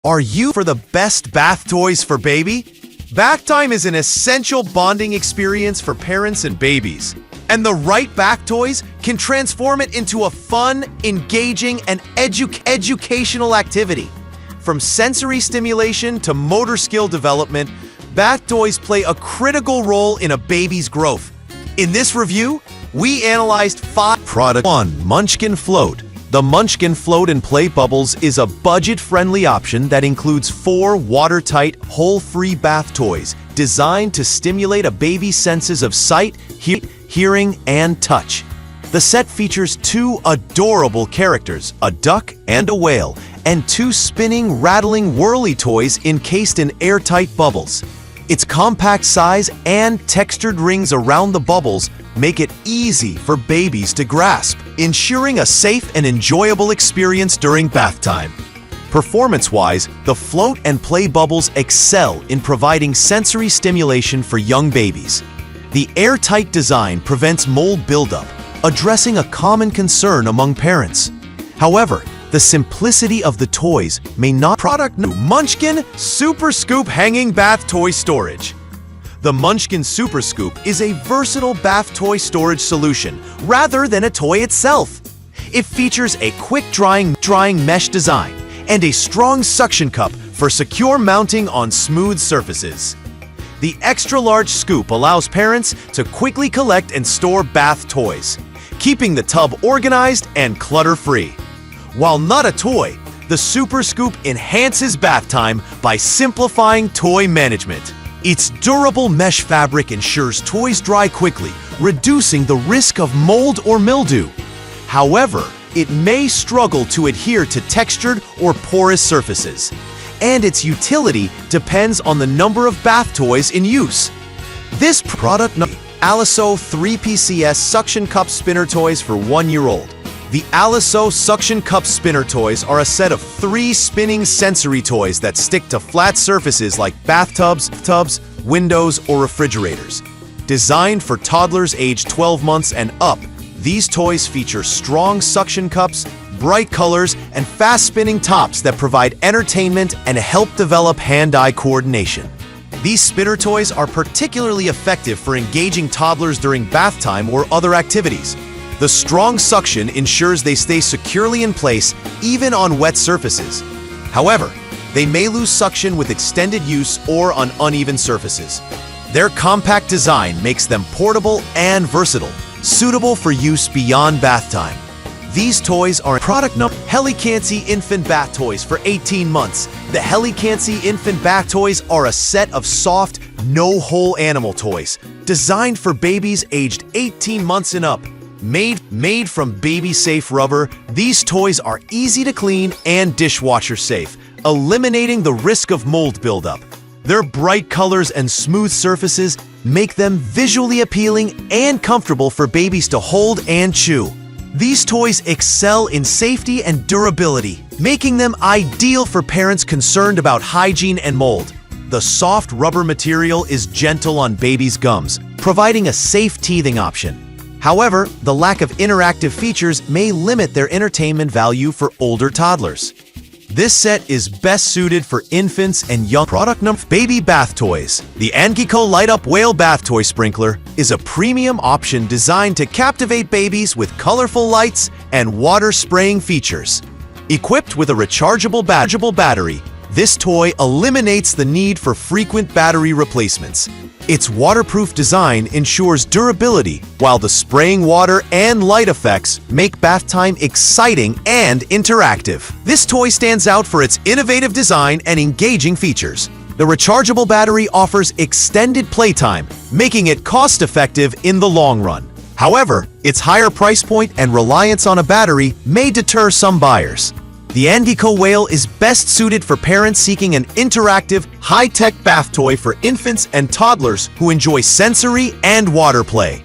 Are you for the best bath toys for baby? Bath time is an essential bonding experience for parents and babies. And the right bath toys can transform it into a fun, engaging, and educational activity. From sensory stimulation to motor skill development, bath toys play a critical role in a baby's growth. In this review, we analyzed 5 products. 1. Munchkin Float. The Munchkin Float and Play Bubbles is a budget-friendly option that includes 4 watertight, hole-free bath toys designed to stimulate a baby's senses of sight, hearing, and touch. The set features 2 adorable characters, a duck and a whale, and 2 spinning, rattling, whirly toys encased in airtight bubbles. Its compact size and textured rings around the bubbles make it easy for babies to grasp, ensuring a safe and enjoyable experience during bath time. Performance-wise, the Float and Play Bubbles excel in providing sensory stimulation for young babies. The airtight design prevents mold buildup, addressing a common concern among parents. However, the simplicity of the toys may not Munchkin Super Scoop Hanging Bath Toy Storage. The Munchkin Super Scoop is a versatile bath toy storage solution rather than a toy itself. It features a quick-drying mesh design and a strong suction cup for secure mounting on smooth surfaces. The extra-large scoop allows parents to quickly collect and store bath toys, keeping the tub organized and clutter-free. While not a toy, the Super Scoop enhances bath time by simplifying toy management. Its durable mesh fabric ensures toys dry quickly, reducing the risk of mold or mildew. However, it may struggle to adhere to textured or porous surfaces, and its utility depends on the number of bath toys in use. This product ALASOU 3PCS Suction Cup Spinner Toys for 1-year-old. The ALASOU Suction Cup Spinner Toys are a set of 3 spinning sensory toys that stick to flat surfaces like bathtubs, windows, or refrigerators. Designed for toddlers aged 12 months and up, these toys feature strong suction cups, bright colors, and fast-spinning tops that provide entertainment and help develop hand-eye coordination. These spinner toys are particularly effective for engaging toddlers during bath time or other activities. The strong suction ensures they stay securely in place even on wet surfaces. However, they may lose suction with extended use or on uneven surfaces. Their compact design makes them portable and versatile, suitable for use beyond bath time. These toys are product number Helicansy Infant Bath Toys for 18 months. The Helicansy Infant Bath Toys are a set of soft, no-hole animal toys designed for babies aged 18 months and up. Made from baby-safe rubber, these toys are easy to clean and dishwasher-safe, eliminating the risk of mold buildup. Their bright colors and smooth surfaces make them visually appealing and comfortable for babies to hold and chew. These toys excel in safety and durability, making them ideal for parents concerned about hygiene and mold. The soft rubber material is gentle on babies' gums, providing a safe teething option. However, the lack of interactive features may limit their entertainment value for older toddlers. This set is best suited for infants and young. Product number Baby Bath Toys. The Angiko Light Up Whale Bath Toy Sprinkler is a premium option designed to captivate babies with colorful lights and water spraying features. Equipped with a rechargeable battery, this toy eliminates the need for frequent battery replacements. Its waterproof design ensures durability, while the spraying water and light effects make bath time exciting and interactive. This toy stands out for its innovative design and engaging features. The rechargeable battery offers extended playtime, making it cost-effective in the long run. However, its higher price point and reliance on a battery may deter some buyers. The Angiko Whale is best suited for parents seeking an interactive, high-tech bath toy for infants and toddlers who enjoy sensory and water play.